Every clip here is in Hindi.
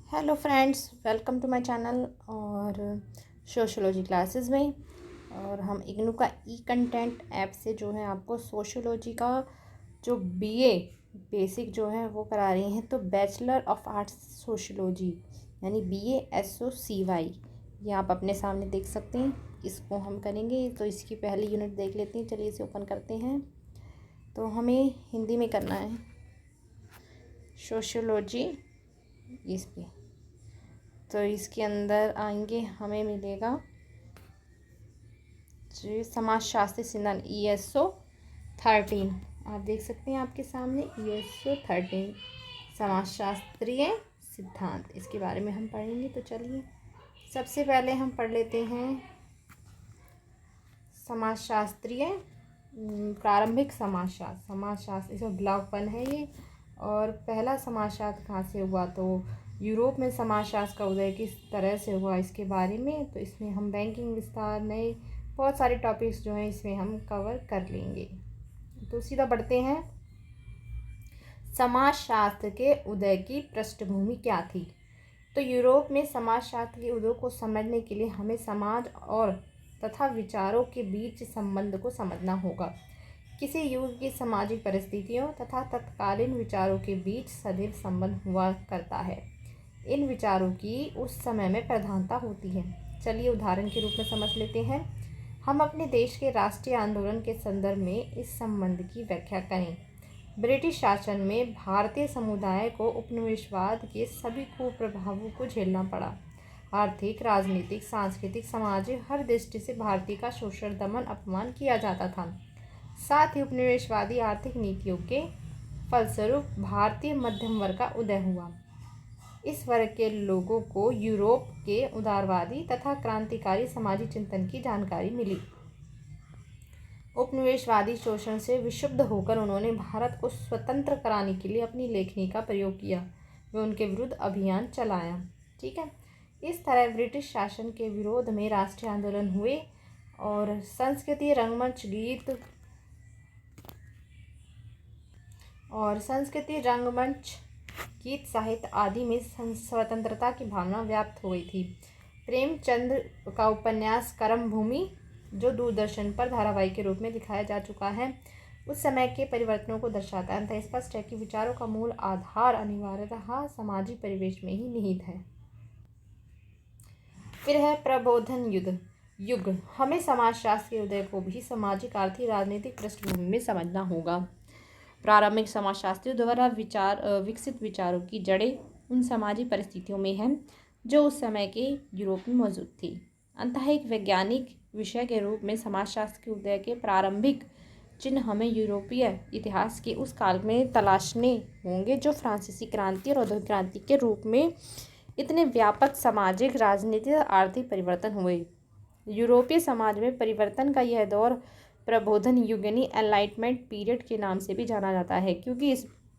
Hello friends, welcome to my channel और सोशियोलॉजी क्लासेस में। और हम इग्नू का ई कंटेंट ऐप से जो है आपको सोशियोलॉजी का जो बीए बेसिक जो है वो करा रही हैं। तो बैचलर ऑफ आर्ट्स सोशियोलॉजी यानी BASOCY ये आप अपने सामने देख सकते हैं। इसको हम करेंगे तो इसकी पहली यूनिट देख लेते हैं। चलिए इसे ओपन करते हैं। तो हमें हिंदी में करना है सोशियोलॉजी इस पे। तो इसके अंदर आएंगे, हमें मिलेगा जी समाजशास्त्री सिद्धांत ESO 13। आप देख सकते हैं आपके सामने ESO 13 समाजशास्त्रीय सिद्धांत, इसके बारे में हम पढ़ेंगे। तो चलिए सबसे पहले हम पढ़ लेते हैं समाजशास्त्रीय प्रारंभिक समाजशास्त्र इसमें ब्लॉक 1 है ये। और पहला समाजशास्त्र कहाँ से हुआ, तो यूरोप में समाजशास्त्र का उदय किस तरह से हुआ इसके बारे में। तो इसमें हम बैंकिंग विस्तार नए बहुत सारे टॉपिक्स जो हैं इसमें हम कवर कर लेंगे। तो सीधा बढ़ते हैं। समाजशास्त्र के उदय की पृष्ठभूमि क्या थी। तो यूरोप में समाजशास्त्र के उदय को समझने के लिए हमें समाज और तथा विचारों के बीच संबंध को समझना होगा। किसी युग की सामाजिक परिस्थितियों तथा तत्कालीन विचारों के बीच सदैव संबंध हुआ करता है। इन विचारों की उस समय में प्रधानता होती है। चलिए उदाहरण के रूप में समझ लेते हैं। हम अपने देश के राष्ट्रीय आंदोलन के संदर्भ में इस संबंध की व्याख्या करें। ब्रिटिश शासन में भारतीय समुदाय को उपनिवेशवाद के सभी कुप्रभावों को झेलना पड़ा। आर्थिक, राजनीतिक, सांस्कृतिक, सामाजिक हर दृष्टि से भारतीय का शोषण, दमन, अपमान किया जाता था। साथ ही उपनिवेशवादी आर्थिक नीतियों के फलस्वरूप भारतीय मध्यम वर्ग का उदय हुआ। इस वर्ग के लोगों को यूरोप के उदारवादी तथा क्रांतिकारी समाजी चिंतन की जानकारी मिली। उपनिवेशवादी शोषण से विक्षुब्ध होकर उन्होंने भारत को स्वतंत्र कराने के लिए अपनी लेखनी का प्रयोग किया व उनके विरुद्ध अभियान चलाया। ठीक है, इस तरह ब्रिटिश शासन के विरोध में राष्ट्रीय आंदोलन हुए और संस्कृति, रंगमंच, गीत, साहित्य आदि में स्वतंत्रता की भावना व्याप्त हो गई थी। प्रेमचंद का उपन्यास कर्म भूमि, जो दूरदर्शन पर धारावाहिक के रूप में दिखाया जा चुका है, उस समय के परिवर्तनों को दर्शाता है। अतः स्पष्ट है कि विचारों का मूल आधार अनिवार्यतः सामाजिक परिवेश में ही निहित है। फिर है प्रबोधन युग। हमें समाजशास्त्र के उदय को भी सामाजिक, आर्थिक, राजनीतिक पृष्ठभूमि में समझना होगा। प्रारंभिक समाजशास्त्रियों द्वारा विकसित विचारों की जड़ें उन सामाजिक परिस्थितियों में हैं जो उस समय के यूरोप में मौजूद थी। अतः एक वैज्ञानिक विषय के रूप में समाजशास्त्र के उदय के प्रारंभिक चिन्ह हमें यूरोपीय इतिहास के उस काल में तलाशने होंगे जो फ्रांसीसी क्रांति और औद्योगिक क्रांति के रूप में इतने व्यापक सामाजिक, राजनीतिक और आर्थिक परिवर्तन हुए। यूरोपीय समाज में परिवर्तन का यह दौर प्रबोधन युग यानी एनलाइटमेंट पीरियड के नाम से भी जाना जाता है, क्योंकि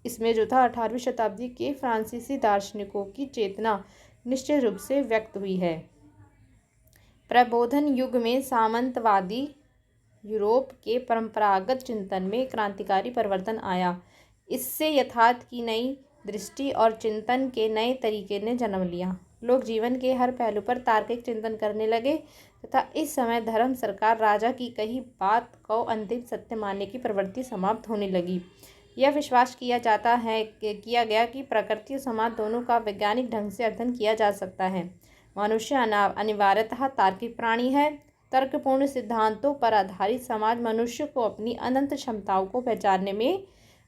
इसमें जो था 18वीं शताब्दी के फ्रांसीसी दार्शनिकों की चेतना निश्चित रूप से व्यक्त हुई है। प्रबोधन युग में सामंतवादी यूरोप के परंपरागत चिंतन में क्रांतिकारी परिवर्तन आया। इससे यथार्थ की नई दृष्टि और चिंतन के नए तरीके ने जन्म लिया। लोग जीवन के हर पहलू पर तार्किक चिंतन करने लगे तथा इस समय धर्म, सरकार, राजा की कही बात को अंतिम सत्य मानने की प्रवृत्ति समाप्त होने लगी। यह विश्वास किया गया कि प्रकृति और समाज दोनों का वैज्ञानिक ढंग से अध्ययन किया जा सकता है। मनुष्य अनिवार्यतः तार्किक प्राणी है। तर्कपूर्ण सिद्धांतों पर आधारित समाज मनुष्य को अपनी अनंत क्षमताओं को पहचानने में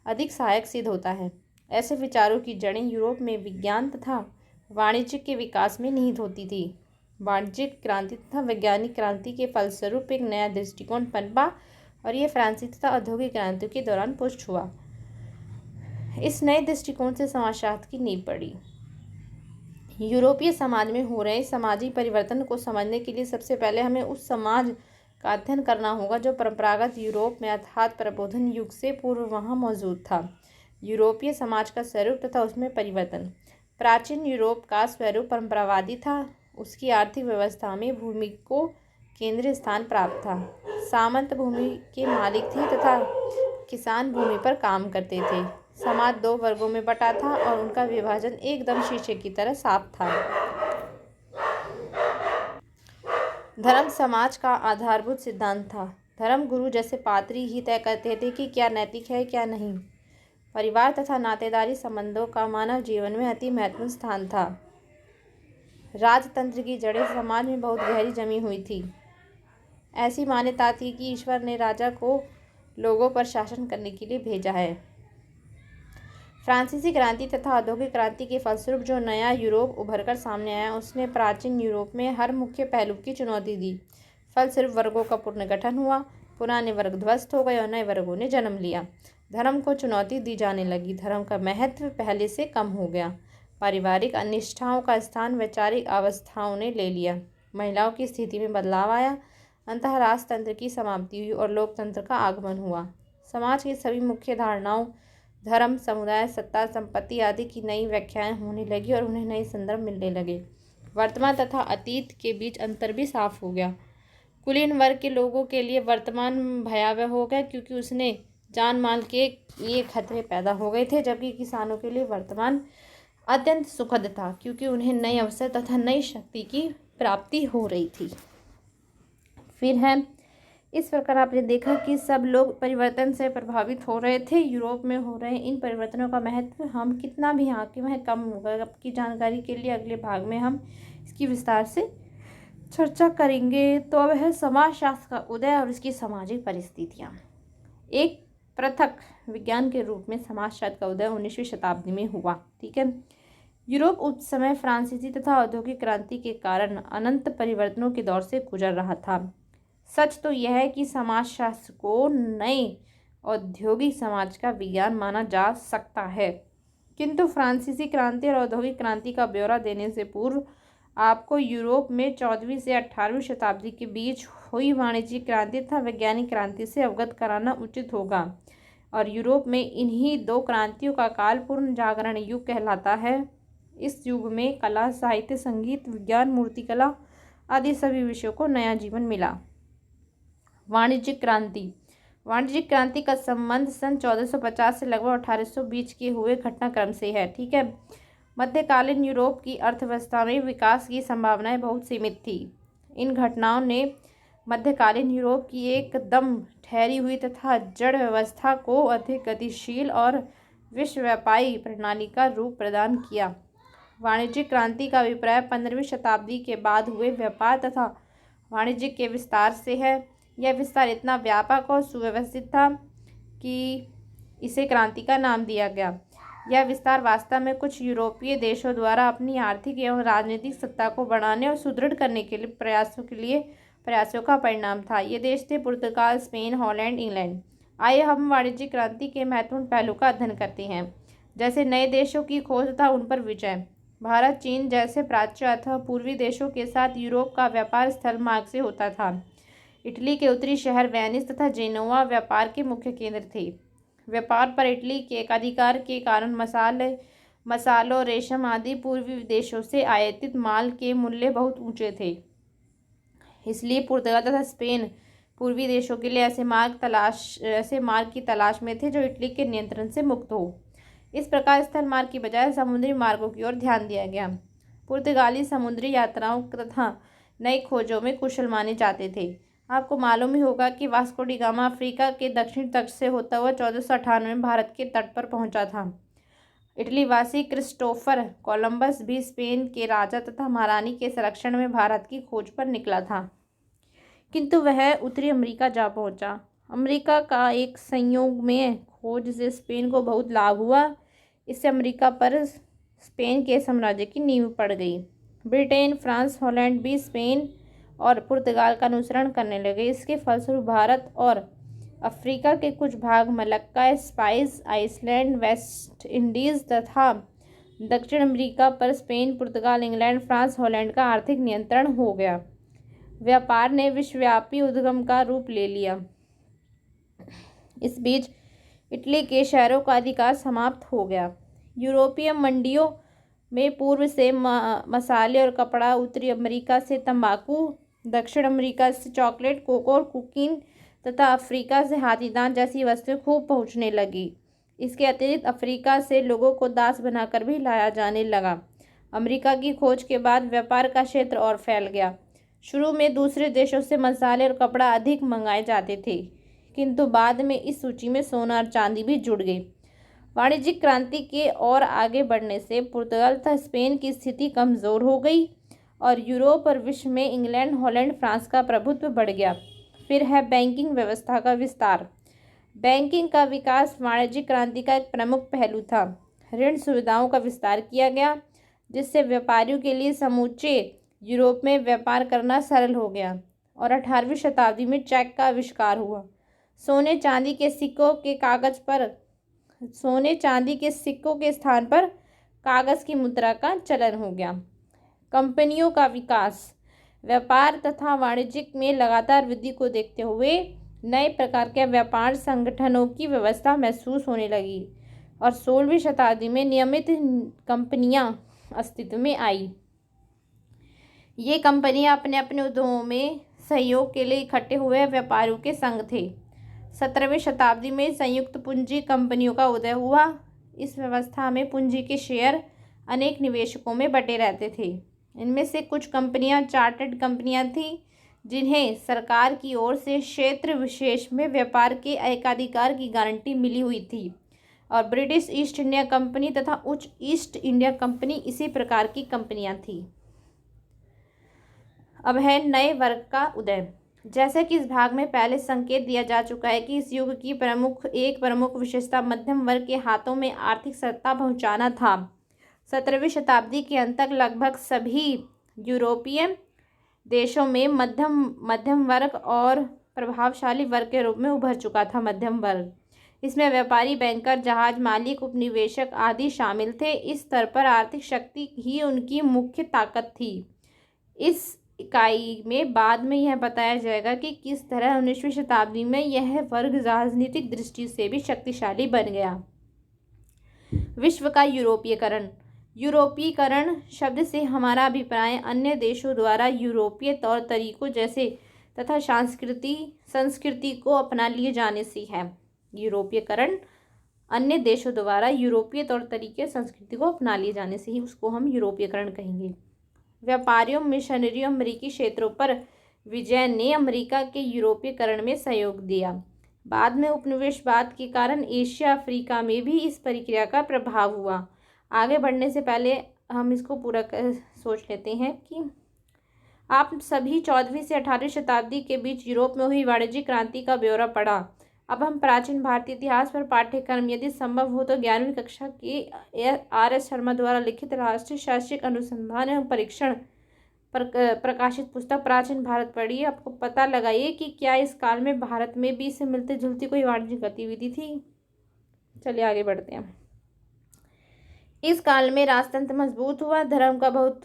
अधिक सहायक सिद्ध होता है। ऐसे विचारों की जड़ें यूरोप में विज्ञान तथा वाणिज्य के विकास में निहित होती थी। वाणिज्यिक क्रांति तथा वैज्ञानिक क्रांति के फलस्वरूप एक नया दृष्टिकोण पनपा और यह फ्रांसीसी तथा औद्योगिक क्रांति के दौरान पुष्ट हुआ। इस नए दृष्टिकोण से समाजशास्त्र की नींव पड़ी। यूरोपीय समाज में हो रहे सामाजिक परिवर्तन को समझने के लिए सबसे पहले हमें उस समाज का अध्ययन करना होगा जो परंपरागत यूरोप में अर्थात प्रबोधन युग से पूर्व वहाँ मौजूद था। यूरोपीय समाज का स्वरूप तथा उसमें परिवर्तन। प्राचीन यूरोप का स्वरूप परंपरावादी था। उसकी आर्थिक व्यवस्था में भूमि को केंद्रीय स्थान प्राप्त था। सामंत भूमि के मालिक थे तथा किसान भूमि पर काम करते थे। समाज दो वर्गों में बटा था और उनका विभाजन एकदम शीशे की तरह साफ था। धर्म समाज का आधारभूत सिद्धांत था। धर्म गुरु जैसे पादरी ही तय करते थे कि क्या नैतिक है क्या नहीं। परिवार तथा नातेदारी संबंधों का मानव जीवन में अति महत्वपूर्ण स्थान था। राजतंत्र की जड़ें समाज में बहुत गहरी जमी हुई थी। ऐसी मान्यता थी कि ईश्वर ने राजा को लोगों पर शासन करने के लिए भेजा है। फ्रांसीसी क्रांति तथा औद्योगिक क्रांति के फलस्वरूप जो नया यूरोप उभरकर सामने आया, उसने प्राचीन यूरोप में हर मुख्य पहलू की चुनौती दी। फलस्वरूप वर्गों का पुनर्गठन हुआ, पुराने वर्ग ध्वस्त हो गए और नए वर्गों ने जन्म लिया। धर्म को चुनौती दी जाने लगी। धर्म का महत्व पहले से कम हो गया। पारिवारिक अनिष्ठाओं का स्थान वैचारिक अवस्थाओं ने ले लिया। महिलाओं की स्थिति में बदलाव आया। अंततः राजतंत्र की समाप्ति हुई और लोकतंत्र का आगमन हुआ। समाज की सभी मुख्य धारणाओं, धर्म, समुदाय, सत्ता, संपत्ति आदि की नई व्याख्याएं होने लगी और उन्हें नए संदर्भ मिलने लगे। वर्तमान तथा अतीत के बीच अंतर भी साफ हो गया। कुलीन वर्ग के लोगों के लिए वर्तमान भयावह हो गया, क्योंकि उसने जान माल के लिए खतरे पैदा हो गए थे, जबकि किसानों के लिए वर्तमान अत्यंत सुखद था, क्योंकि उन्हें नए अवसर तथा नई शक्ति की प्राप्ति हो रही थी। फिर है, इस प्रकार आपने देखा कि सब लोग परिवर्तन से प्रभावित हो रहे थे। यूरोप में हो रहे इन परिवर्तनों का महत्व हम कितना भी आंकें वह कम होगा। आपकी जानकारी के लिए अगले भाग में हम इसकी विस्तार से चर्चा करेंगे। तो अब है समाजशास्त्र का उदय और इसकी सामाजिक परिस्थितियाँ। एक पृथक विज्ञान के रूप में समाजशास्त्र का उदय 19वीं शताब्दी में हुआ। ठीक है। यूरोप उस समय फ्रांसीसी तथा औद्योगिक क्रांति के कारण अनंत परिवर्तनों के दौर से गुजर रहा था। सच तो यह है कि समाजशास्त्र को नए औद्योगिक समाज का विज्ञान माना जा सकता है, किंतु फ्रांसीसी क्रांति और औद्योगिक क्रांति का ब्यौरा देने से पूर्व आपको यूरोप में 14वीं से 18वीं शताब्दी के बीच हुई वाणिज्यिक क्रांति तथा वैज्ञानिक क्रांति से अवगत कराना उचित होगा। और यूरोप में इन्हीं दो क्रांतियों का काल पूर्ण जागरण युग कहलाता है। इस युग में कला, साहित्य, संगीत, विज्ञान, मूर्तिकला आदि सभी विषयों को नया जीवन मिला। वाणिज्यिक क्रांति। वाणिज्यिक क्रांति का संबंध सन 1450 से लगभग 1800 बीच के हुए घटनाक्रम से है। ठीक है। मध्यकालीन यूरोप की अर्थव्यवस्था में विकास की संभावनाएं बहुत सीमित थी। इन घटनाओं ने मध्यकालीन यूरोप की एकदम ठहरी हुई तथा जड़ व्यवस्था को अधिक गतिशील और विश्वव्यापी प्रणाली का रूप प्रदान किया। वाणिज्यिक क्रांति का अभिप्राय 15वीं शताब्दी के बाद हुए व्यापार तथा वाणिज्य के विस्तार से है। यह विस्तार इतना व्यापक और सुव्यवस्थित था कि इसे क्रांति का नाम दिया गया। यह विस्तार वास्तव में कुछ यूरोपीय देशों द्वारा अपनी आर्थिक एवं राजनीतिक सत्ता को बढ़ाने और सुदृढ़ करने के लिए प्रयासों का परिणाम था। ये देश थे पुर्तगाल, स्पेन, हॉलैंड, इंग्लैंड। आइए हम वाणिज्यिक क्रांति के महत्वपूर्ण पहलू का अध्ययन करते हैं, जैसे नए देशों की खोज तथा उन पर विजय। भारत, चीन जैसे प्राच्य अथवा पूर्वी देशों के साथ यूरोप का व्यापार स्थल मार्ग से होता था। इटली के उत्तरी शहर वेनिस तथा जेनोवा व्यापार के मुख्य केंद्र थे। व्यापार पर इटली के एकाधिकार के कारण मसालों, रेशम आदि पूर्वी देशों से आयातित माल के मूल्य बहुत ऊंचे थे। इसलिए पुर्तगाल तथा स्पेन पूर्वी देशों के लिए ऐसे मार्ग की तलाश में थे जो इटली के नियंत्रण से मुक्त हो। इस प्रकार स्थल मार्ग की बजाय समुद्री मार्गों की ओर ध्यान दिया गया। पुर्तगाली समुद्री यात्राओं तथा नई खोजों में कुशल माने जाते थे। आपको मालूम ही होगा कि वास्को डी गामा अफ्रीका के दक्षिण तट से होता हुआ 1498 में भारत के तट पर पहुंचा था। इटली वासी क्रिस्टोफर कोलंबस भी स्पेन के राजा तथा महारानी के संरक्षण में भारत की खोज पर निकला था, किंतु वह उत्तरी अमेरिका जा पहुंचा। अमेरिका का एक संयोग में खोज से स्पेन को बहुत लाभ हुआ। इससे अमेरिका पर स्पेन के साम्राज्य की नींव पड़ गई। ब्रिटेन, फ्रांस, हॉलैंड भी स्पेन और पुर्तगाल का अनुसरण करने लगे। इसके फलस्वरूप भारत और अफ्रीका के कुछ भाग, Malacca, spice island, West Indies तथा दक्षिण अमेरिका पर Spain, Portugal, England, France, Holland का आर्थिक नियंत्रण हो गया। व्यापार ने विश्वव्यापी उद्गम का रूप ले लिया। इस बीच इटली के शहरों का अधिकार समाप्त हो गया। यूरोपीय मंडियों में पूर्व से मसाले और कपड़ा, उत्तरी अमेरिका से तंबाकू, दक्षिण अमेरिका से चॉकलेट, कोको और कुकिंग तथा अफ्रीका से हाथी दांत जैसी वस्तुएं खूब पहुंचने लगी। इसके अतिरिक्त अफ्रीका से लोगों को दास बनाकर भी लाया जाने लगा। अमेरिका की खोज के बाद व्यापार का क्षेत्र और फैल गया। शुरू में दूसरे देशों से मसाले और कपड़ा अधिक मंगाए जाते थे, किंतु बाद में इस सूची में सोना और चांदी भी जुड़ गई। वाणिज्यिक क्रांति के और आगे बढ़ने से पुर्तगाल तथा स्पेन की स्थिति कमज़ोर हो गई और यूरोप और विश्व में इंग्लैंड, हॉलैंड, फ्रांस का प्रभुत्व बढ़ गया। फिर है बैंकिंग व्यवस्था का विस्तार। बैंकिंग का विकास वाणिज्यिक क्रांति का एक प्रमुख पहलू था। ऋण सुविधाओं का विस्तार किया गया, जिससे व्यापारियों के लिए समूचे यूरोप में व्यापार करना सरल हो गया और 18वीं शताब्दी में चेक का आविष्कार हुआ। सोने चांदी के सिक्कों के स्थान पर कागज़ की मुद्रा का चलन हो गया। कंपनियों का विकास। व्यापार तथा वाणिज्य में लगातार वृद्धि को देखते हुए नए प्रकार के व्यापार संगठनों की व्यवस्था महसूस होने लगी और 16वीं शताब्दी में नियमित कंपनियां अस्तित्व में आई। ये कंपनियां अपने अपने उद्योगों में सहयोग के लिए इकट्ठे हुए व्यापारियों के संघ थे। 17वीं शताब्दी में संयुक्त पूंजी कंपनियों का उदय हुआ। इस व्यवस्था में पूंजी के शेयर अनेक निवेशकों में बटे रहते थे। इनमें से कुछ कंपनियां चार्टर्ड कंपनियां थीं, जिन्हें सरकार की ओर से क्षेत्र विशेष में व्यापार के एकाधिकार की गारंटी मिली हुई थी, और ब्रिटिश ईस्ट इंडिया कंपनी तथा उच्च ईस्ट इंडिया कंपनी इसी प्रकार की कंपनियां थीं। अब है नए वर्ग का उदय। जैसे कि इस भाग में पहले संकेत दिया जा चुका है कि इस युग की प्रमुख विशेषता मध्यम वर्ग के हाथों में आर्थिक सत्ता पहुंचाना था। 17वीं शताब्दी के अंत तक लगभग सभी यूरोपीय देशों में मध्यम वर्ग और प्रभावशाली वर्ग के रूप में उभर चुका था। मध्यम वर्ग, इसमें व्यापारी, बैंकर, जहाज मालिक, उपनिवेशक आदि शामिल थे। इस स्तर पर आर्थिक शक्ति ही उनकी मुख्य ताकत थी। इस इकाई में बाद में यह बताया जाएगा कि किस तरह 19वीं शताब्दी में यह वर्ग राजनीतिक दृष्टि से भी शक्तिशाली बन गया। विश्व का यूरोपीयकरण। यूरोपीकरण शब्द से हमारा अभिप्राय अन्य देशों द्वारा यूरोपीय तौर तरीकों जैसे तथा संस्कृति को अपना लिए जाने से है। यूरोपीयकरण अन्य देशों द्वारा यूरोपीय तौर तरीके संस्कृति को अपना लिए जाने से ही उसको हम यूरोपीयकरण कहेंगे। व्यापारियों, मिशनरियों, अमेरिकी क्षेत्रों पर विजय ने अमेरिका के यूरोपीयकरण में सहयोग दिया। बाद में उपनिवेशवाद के कारण एशिया, अफ्रीका में भी इस प्रक्रिया का प्रभाव हुआ। आगे बढ़ने से पहले हम इसको पूरा सोच लेते हैं कि आप सभी 14वीं से 18वीं शताब्दी के बीच यूरोप में हुई वाणिज्यिक क्रांति का ब्यौरा पढ़ा। अब हम प्राचीन भारतीय इतिहास पर पाठ्यक्रम, यदि संभव हो तो 11वीं कक्षा के R.S. शर्मा द्वारा लिखित राष्ट्रीय शैक्षिक अनुसंधान एवं परीक्षण पर प्रकाशित पुस्तक प्राचीन भारत पढ़िए। आपको पता लगाइए कि क्या इस काल में भारत में भी इससे मिलती जुलती कोई वाणिज्यिक गतिविधि थी। चलिए आगे बढ़ते हैं। इस काल में राजतंत्र मजबूत हुआ, धर्म का बहुत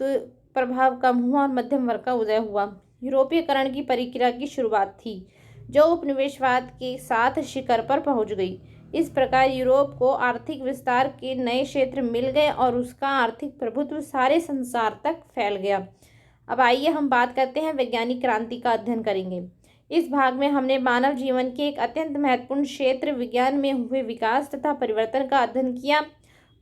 प्रभाव कम हुआ और मध्यम वर्ग का उदय हुआ। यूरोपीयकरण की प्रक्रिया की शुरुआत थी, जो उपनिवेशवाद के साथ शिखर पर पहुंच गई। इस प्रकार यूरोप को आर्थिक विस्तार के नए क्षेत्र मिल गए और उसका आर्थिक प्रभुत्व सारे संसार तक फैल गया। अब आइए हम बात करते हैं वैज्ञानिक क्रांति का अध्ययन करेंगे। इस भाग में हमने मानव जीवन के एक अत्यंत महत्वपूर्ण क्षेत्र विज्ञान में हुए विकास तथा परिवर्तन का अध्ययन किया।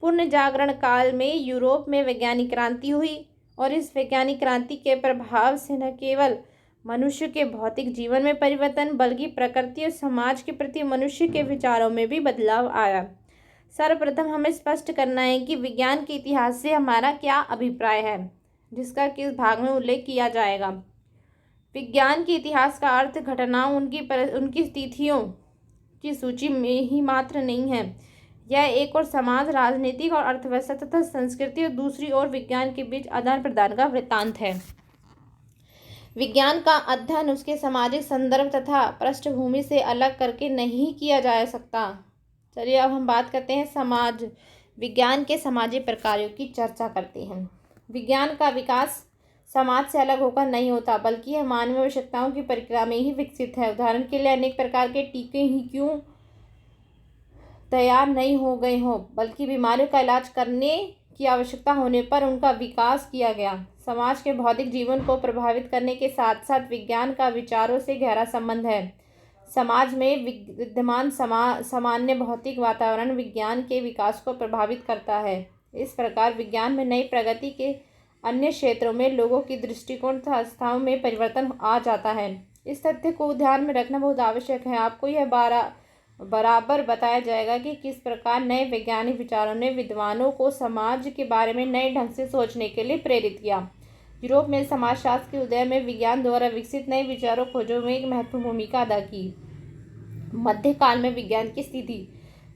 पूर्ण जागरण काल में यूरोप में वैज्ञानिक क्रांति हुई और इस वैज्ञानिक क्रांति के प्रभाव से न केवल मनुष्य के भौतिक जीवन में परिवर्तन, बल्कि प्रकृति और समाज के प्रति मनुष्य के विचारों में भी बदलाव आया। सर्वप्रथम हमें स्पष्ट करना है कि विज्ञान के इतिहास से हमारा क्या अभिप्राय है, जिसका कि इस भाग में उल्लेख किया जाएगा। विज्ञान के इतिहास का अर्थ घटनाओं, उनकी तिथियों की सूची में ही मात्र नहीं है। यह एक और समाज, राजनीतिक और अर्थव्यवस्था तथा संस्कृति और दूसरी ओर विज्ञान के बीच आदान प्रदान का वृत्तांत है। विज्ञान का अध्ययन उसके सामाजिक संदर्भ तथा पृष्ठभूमि से अलग करके नहीं किया जा सकता। चलिए अब हम बात करते हैं समाज विज्ञान के सामाजिक प्रकारों की चर्चा करते हैं। विज्ञान का विकास समाज से अलग होकर नहीं होता, बल्कि यह मानवीय आवश्यकताओं की प्रक्रिया में ही विकसित है। उदाहरण के लिए अनेक प्रकार के टीके ही क्यों तैयार नहीं हो गए हों, बल्कि बीमारियों का इलाज करने की आवश्यकता होने पर उनका विकास किया गया। समाज के भौतिक जीवन को प्रभावित करने के साथ साथ विज्ञान का विचारों से गहरा संबंध है। समाज में विद्यमान सामान्य भौतिक वातावरण विज्ञान के विकास को प्रभावित करता है। इस प्रकार विज्ञान में नई प्रगति के अन्य क्षेत्रों में लोगों की दृष्टिकोण तथा आस्थाओं में परिवर्तन आ जाता है। इस तथ्य को ध्यान में रखना बहुत आवश्यक है। आपको यह बराबर बताया जाएगा कि किस प्रकार नए वैज्ञानिक विचारों ने विद्वानों को समाज के बारे में नए ढंग से सोचने के लिए प्रेरित किया। यूरोप में समाजशास्त्र के उदय में विज्ञान द्वारा विकसित नए विचारों खोजों में एक महत्वपूर्ण भूमिका अदा की। मध्यकाल में विज्ञान की स्थिति,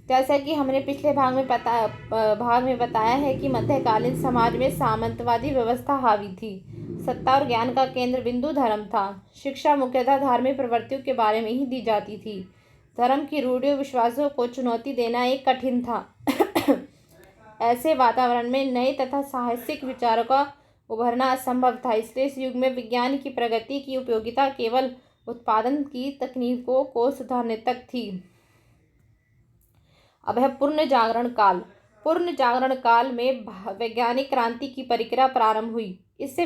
जैसा कि हमने पिछले भाग में बताया है कि मध्यकालीन समाज में सामंतवादी व्यवस्था हावी थी। सत्ता और ज्ञान का केंद्र बिंदु धर्म था। शिक्षा मुख्यतः धार्मिक प्रवृत्तियों के बारे में ही दी जाती थी। धर्म की रूढ़ियों विश्वासों को चुनौती देना एक कठिन था। ऐसे वातावरण में नए तथा साहसिक विचारों का उभरना असंभव था। इसलिए इस युग में विज्ञान की प्रगति की उपयोगिता केवल उत्पादन की तकनीकों को सुधारने तक थी। अब है पूर्ण जागरण काल। पूर्ण जागरण काल में वैज्ञानिक क्रांति की प्रक्रिया प्रारंभ हुई। इससे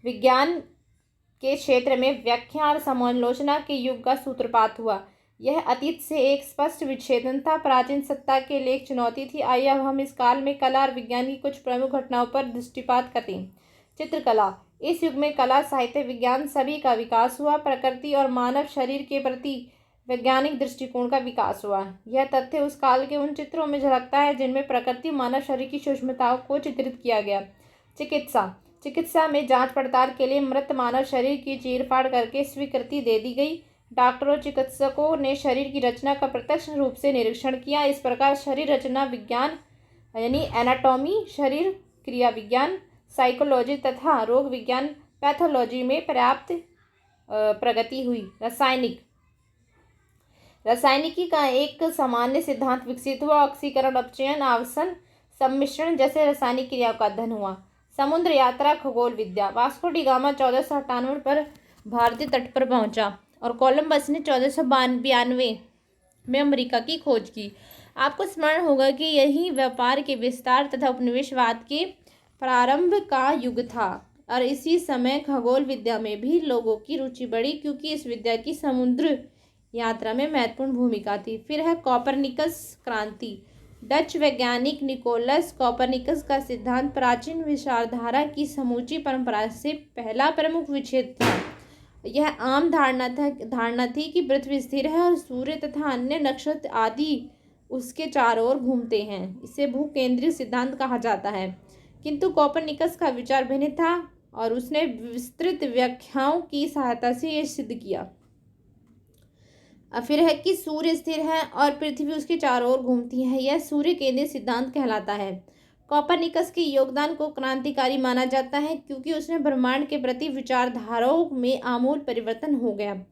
विज्ञान के क्षेत्र में व्याख्या और समालोचना के युग का सूत्रपात हुआ। यह अतीत से एक स्पष्ट विच्छेदन था, प्राचीन सत्ता के लिए एक चुनौती थी। आइए अब हम इस काल में कला और विज्ञान की कुछ प्रमुख घटनाओं पर दृष्टिपात करें। चित्रकला। इस युग में कला, साहित्य, विज्ञान सभी का विकास हुआ। प्रकृति और मानव शरीर के प्रति वैज्ञानिक दृष्टिकोण का विकास हुआ। यह तथ्य उस काल के उन चित्रों में झलकता है जिनमें प्रकृति मानव शरीर की सूक्ष्मताओं को चित्रित किया गया। चिकित्सा में जांच पड़ताल के लिए मृत मानव शरीर की चीरफाड़ करके स्वीकृति दे दी गई। डॉक्टरों चिकित्सकों ने शरीर की रचना का प्रत्यक्ष रूप से निरीक्षण किया। इस प्रकार शरीर रचना विज्ञान यानी एनाटॉमी, शरीर क्रिया विज्ञान, साइकोलॉजी तथा रोग विज्ञान पैथोलॉजी में पर्याप्त प्रगति हुई। रासायनिकी का एक सामान्य सिद्धांत विकसित हुआ। ऑक्सीकरण, अपचयन, आवासन, सम्मिश्रण जैसे रासायनिक क्रियाओं का अध्ययन हुआ। समुद्र यात्रा, खगोल विद्या। वास्को डी गामा 1498 पर भारतीय तट पर पहुंचा और कोलंबस ने 1492 में अमेरिका की खोज की। आपको स्मरण होगा कि यही व्यापार के विस्तार तथा उपनिवेशवाद के प्रारंभ का युग था और इसी समय खगोल विद्या में भी लोगों की रुचि बढ़ी, क्योंकि इस विद्या की समुद्र यात्रा में महत्वपूर्ण भूमिका थी। फिर है कोपरनिकस क्रांति। डच वैज्ञानिक निकोलस कोपरनिकस का सिद्धांत प्राचीन विचारधारा की समूची परंपरा से पहला प्रमुख विच्छेद था। यह आम धारणा थी कि पृथ्वी स्थिर है और सूर्य तथा अन्य नक्षत्र आदि उसके चारों ओर घूमते हैं। इसे भूकेंद्रीय सिद्धांत कहा जाता है। किंतु कोपरनिकस का विचार भिन्न था और उसने विस्तृत व्याख्याओं की सहायता से यह सिद्ध किया। फिर है कि सूर्य स्थिर है और पृथ्वी उसके चारों ओर घूमती है। यह सूर्य केंद्रीय सिद्धांत कहलाता है। कोपरनिकस के योगदान को क्रांतिकारी माना जाता है क्योंकि उसने ब्रह्मांड के प्रति विचारधाराओं में आमूल परिवर्तन हो गया।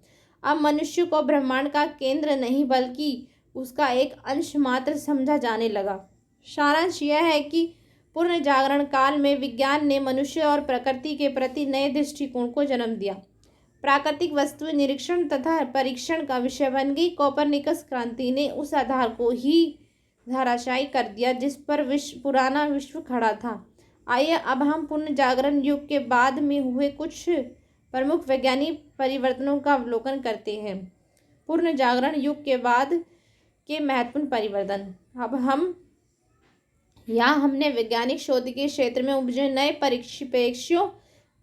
अब मनुष्य को ब्रह्मांड का केंद्र नहीं बल्कि उसका एक अंश मात्र समझा जाने लगा। सारांश यह है कि पूर्ण जागरण काल में विज्ञान ने मनुष्य और प्रकृति के प्रति नए दृष्टिकोण को जन्म दिया। प्राकृतिक वस्तु निरीक्षण तथा परीक्षण का विषय बन गई। कोपरनिकस क्रांति ने उस आधार को ही धराशायी कर दिया जिस पर पुराना विश्व खड़ा था। आइए अब हम पूर्ण जागरण युग के बाद में हुए कुछ प्रमुख वैज्ञानिक परिवर्तनों का अवलोकन करते हैं। पूर्ण जागरण युग के बाद के महत्वपूर्ण परिवर्तन। अब हमने वैज्ञानिक शोध के क्षेत्र में उपजे नए परीक्षण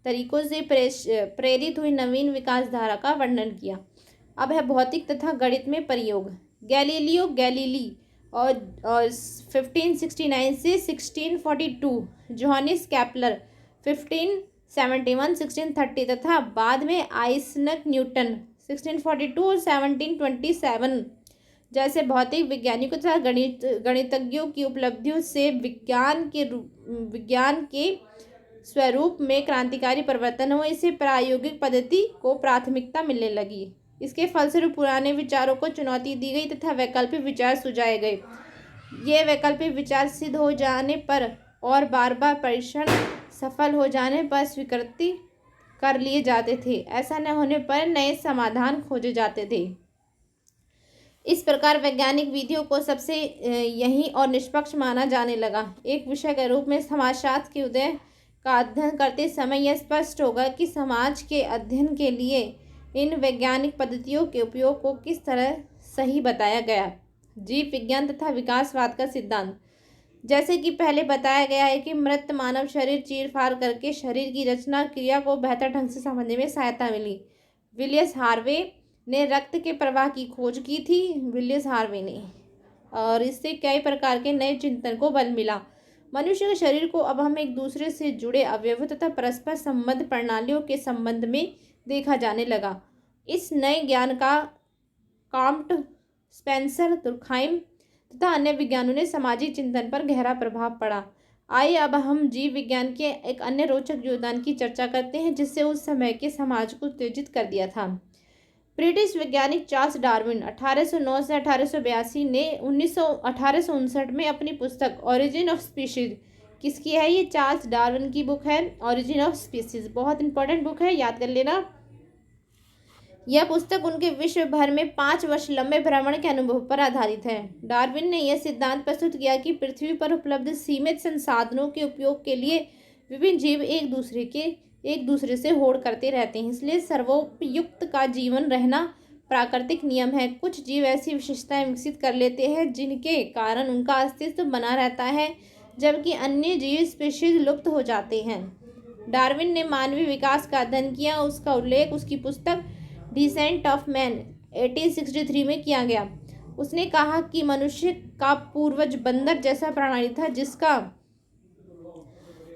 तरीकों से प्रेरित हुई नवीन विकास धारा का वर्णन किया। अब है भौतिक तथा गणित में प्रयोग। गैलीलियो गैलीली और 1569 से 1642, जोहानिस केपलर 1571-1630 तथा बाद में आइजैक न्यूटन 1642 और 1727 जैसे भौतिक वैज्ञानिकों तथा गणितज्ञों की उपलब्धियों से विज्ञान के स्वरूप में क्रांतिकारी परिवर्तन हुए। इसे प्रायोगिक पद्धति को प्राथमिकता मिलने लगी। इसके फलस्वरूप पुराने विचारों को चुनौती दी गई तथा वैकल्पिक विचार सुझाए गए। ये वैकल्पिक विचार सिद्ध हो जाने पर और बार बार परीक्षण सफल हो जाने पर स्वीकृति कर लिए जाते थे। ऐसा न होने पर नए समाधान खोजे जाते थे। इस प्रकार वैज्ञानिक विधियों को सबसे यही और निष्पक्ष माना जाने लगा। एक विषय के रूप में समाजशास्त्र के उदय का अध्ययन करते समय यह स्पष्ट होगा कि समाज के अध्ययन के लिए इन वैज्ञानिक पद्धतियों के उपयोग को किस तरह सही बताया गया। जीव विज्ञान तथा विकासवाद का सिद्धांत। जैसे कि पहले बताया गया है कि मृत मानव शरीर चीरफाड़ करके शरीर की रचना क्रिया को बेहतर ढंग से समझने में सहायता मिली। विलियम हार्वे ने रक्त के प्रवाह की खोज की थी, विलियम हार्वे ने, और इससे कई प्रकार के नए चिंतन को बल मिला। मनुष्य के शरीर को अब हम एक दूसरे से जुड़े अवयवों तथा परस्पर संबंध प्रणालियों के संबंध में देखा जाने लगा। इस नए ज्ञान का कॉम्ट, स्पेंसर, दुर्खाइम तथा अन्य विज्ञानों ने सामाजिक चिंतन पर गहरा प्रभाव पड़ा। आइए अब हम जीव विज्ञान के एक अन्य रोचक योगदान की चर्चा करते हैं जिससे उस समय के समाज को उत्तेजित कर दिया था। ब्रिटिश वैज्ञानिक चार्ल्स डार्विन 1809 से 1882 ने 1859 में अपनी पुस्तक ओरिजिन ऑफ स्पीशीज, किसकी है ये, चार्ल्स डार्विन की बुक है ओरिजिन ऑफ स्पीशीज। बहुत इंपॉर्टेंट बुक है, याद कर लेना। यह पुस्तक उनके विश्व भर में 5 वर्ष लंबे भ्रमण के अनुभव पर आधारित है। डार्विन ने यह सिद्धांत प्रस्तुत किया कि पृथ्वी पर उपलब्ध सीमित संसाधनों के उपयोग के लिए विभिन्न जीव एक दूसरे से होड़ करते रहते हैं, इसलिए सर्वोपयुक्त का जीवन रहना प्राकृतिक नियम है। कुछ जीव ऐसी विशेषताएं विकसित कर लेते हैं जिनके कारण उनका अस्तित्व बना रहता है, जबकि अन्य जीव स्पीशीज लुप्त हो जाते हैं। डार्विन ने मानवीय विकास का अध्ययन किया, उसका उल्लेख उसकी पुस्तक डिसेंट ऑफ मैन 1863 में किया गया। उसने कहा कि मनुष्य का पूर्वज बंदर जैसा प्राणी था जिसका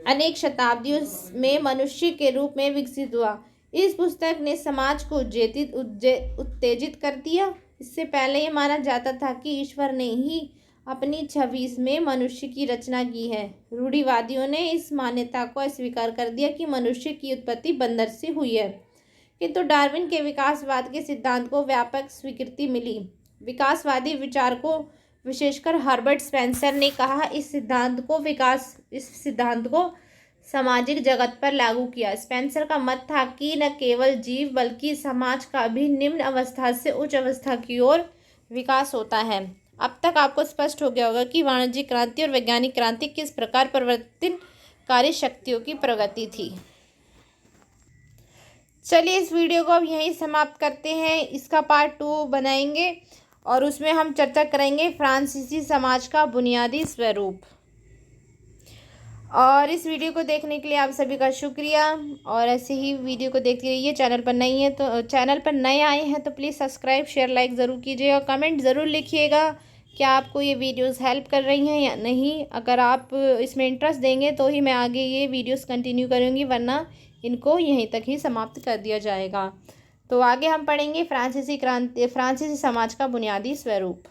अनेक शताब्दियों में मनुष्य के रूप में विकसित हुआ। इस पुस्तक ने समाज को उत्तेजित कर दिया। इससे पहले यह माना जाता था कि ईश्वर ने ही अपनी छवि में मनुष्य की रचना की है। रूढ़िवादियों ने इस मान्यता को अस्वीकार कर दिया कि मनुष्य की उत्पत्ति बंदर से हुई है, किंतु डार्विन के विकासवाद के सिद्धांत को व्यापक स्वीकृति मिली। विकासवादी विचारकों, विशेषकर हर्बर्ट स्पेंसर ने कहा इस सिद्धांत को सामाजिक जगत पर लागू किया। स्पेंसर का मत था कि न केवल जीव बल्कि समाज का भी निम्न अवस्था से उच्च अवस्था की ओर विकास होता है। अब तक आपको स्पष्ट हो गया होगा कि वाणिज्यिक क्रांति और वैज्ञानिक क्रांति किस प्रकार परिवर्तनकारी शक्तियों की प्रगति थी। चलिए इस वीडियो को अब यहीं समाप्त करते हैं। इसका पार्ट 2 बनाएंगे और उसमें हम चर्चा करेंगे फ्रांसीसी समाज का बुनियादी स्वरूप। और इस वीडियो को देखने के लिए आप सभी का शुक्रिया, और ऐसे ही वीडियो को देखते रहिए। चैनल पर नए आए हैं तो प्लीज़ सब्सक्राइब, शेयर, लाइक ज़रूर कीजिए और कमेंट ज़रूर लिखिएगा कि आपको ये वीडियोस हेल्प कर रही हैं या नहीं। अगर आप इसमें इंटरेस्ट देंगे तो ही मैं आगे ये वीडियोस कंटिन्यू करूँगी, वरना इनको यहीं तक ही समाप्त कर दिया जाएगा। तो आगे हम पढ़ेंगे फ्रांसीसी समाज का बुनियादी स्वरूप।